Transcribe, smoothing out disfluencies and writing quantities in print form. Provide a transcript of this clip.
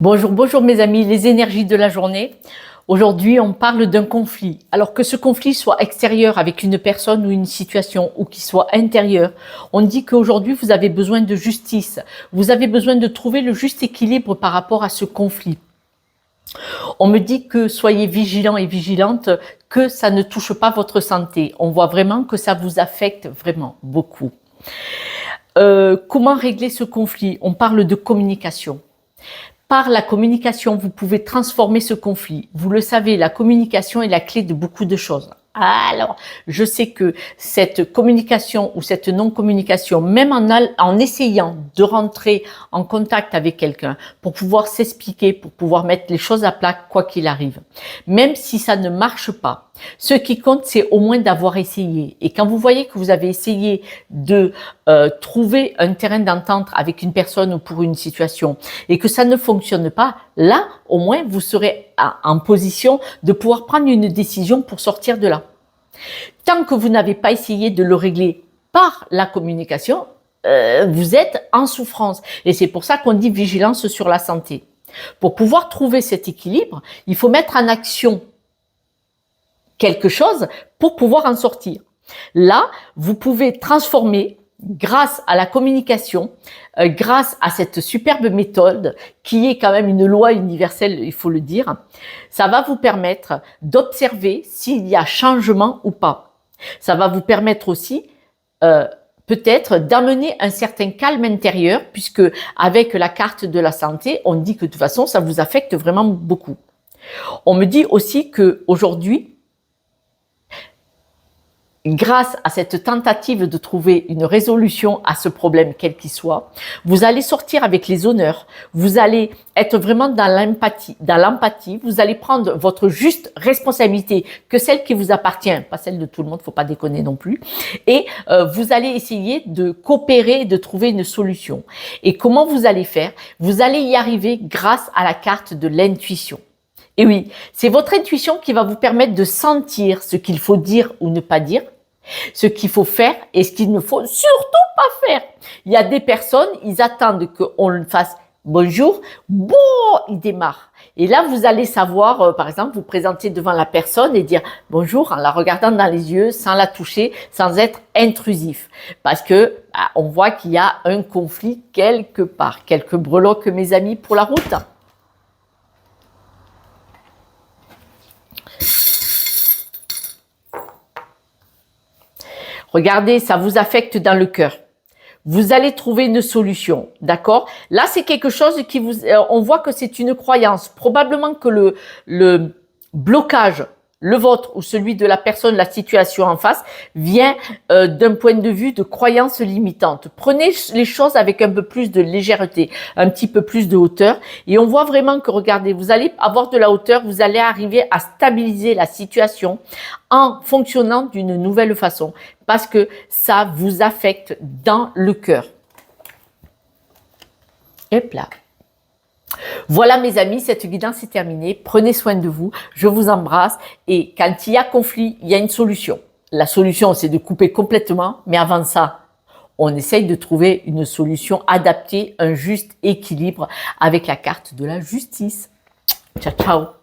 Bonjour, bonjour mes amis, les énergies de la journée. Aujourd'hui, on parle d'un conflit. Alors que ce conflit soit extérieur avec une personne ou une situation ou qu'il soit intérieur, on dit qu'aujourd'hui, vous avez besoin de justice. Vous avez besoin de trouver le juste équilibre par rapport à ce conflit. On me dit que soyez vigilants et vigilantes, que ça ne touche pas votre santé. On voit vraiment que ça vous affecte vraiment beaucoup. Comment régler ce conflit? On parle de communication. Par la communication, vous pouvez transformer ce conflit. Vous le savez, la communication est la clé de beaucoup de choses. Alors, je sais que cette communication ou cette non-communication, même en essayant de rentrer en contact avec quelqu'un pour pouvoir s'expliquer, pour pouvoir mettre les choses à plat, quoi qu'il arrive, même si ça ne marche pas, ce qui compte, c'est au moins d'avoir essayé. Et quand vous voyez que vous avez essayé de trouver un terrain d'entente avec une personne ou pour une situation et que ça ne fonctionne pas, là, au moins, vous serez en position de pouvoir prendre une décision pour sortir de là. Tant que vous n'avez pas essayé de le régler par la communication, vous êtes en souffrance. Et c'est pour ça qu'on dit vigilance sur la santé. Pour pouvoir trouver cet équilibre, il faut mettre en action quelque chose pour pouvoir en sortir. Là, vous pouvez transformer grâce à la communication, grâce à cette superbe méthode qui est quand même une loi universelle, il faut le dire, ça va vous permettre d'observer s'il y a changement ou pas. Ça va vous permettre aussi peut-être d'amener un certain calme intérieur, puisque avec la carte de la santé, on dit que de toute façon, ça vous affecte vraiment beaucoup. On me dit aussi qu'aujourd'hui, grâce à cette tentative de trouver une résolution à ce problème, quel qu'il soit, vous allez sortir avec les honneurs, vous allez être vraiment dans l'empathie, vous allez prendre votre juste responsabilité, que celle qui vous appartient, pas celle de tout le monde, faut pas déconner non plus, et vous allez essayer de coopérer, de trouver une solution. Et comment vous allez faire? Vous allez y arriver grâce à la carte de l'intuition. Et oui, c'est votre intuition qui va vous permettre de sentir ce qu'il faut dire ou ne pas dire, ce qu'il faut faire et ce qu'il ne faut surtout pas faire. Il y a des personnes, ils attendent qu'on le fasse bonjour, bon, ils démarrent. Et là, vous allez savoir, par exemple, vous présenter devant la personne et dire bonjour en la regardant dans les yeux, sans la toucher, sans être intrusif. Parce que on voit qu'il y a un conflit quelque part. Quelques breloques, mes amis, pour la route. Regardez, ça vous affecte dans le cœur. Vous allez trouver une solution, d'accord? Là, c'est quelque chose qui vous... on voit que c'est une croyance. Probablement que le blocage, le vôtre ou celui de la personne, la situation en face, vient d'un point de vue de croyance limitante. Prenez les choses avec un peu plus de légèreté, un petit peu plus de hauteur. Et on voit vraiment que, regardez, vous allez avoir de la hauteur, vous allez arriver à stabiliser la situation en fonctionnant d'une nouvelle façon. Parce que ça vous affecte dans le cœur. Hop là. Voilà mes amis, cette guidance est terminée. Prenez soin de vous, je vous embrasse et quand il y a conflit, il y a une solution. La solution, c'est de couper complètement, mais avant ça, on essaye de trouver une solution adaptée, un juste équilibre avec la carte de la justice. Ciao, ciao.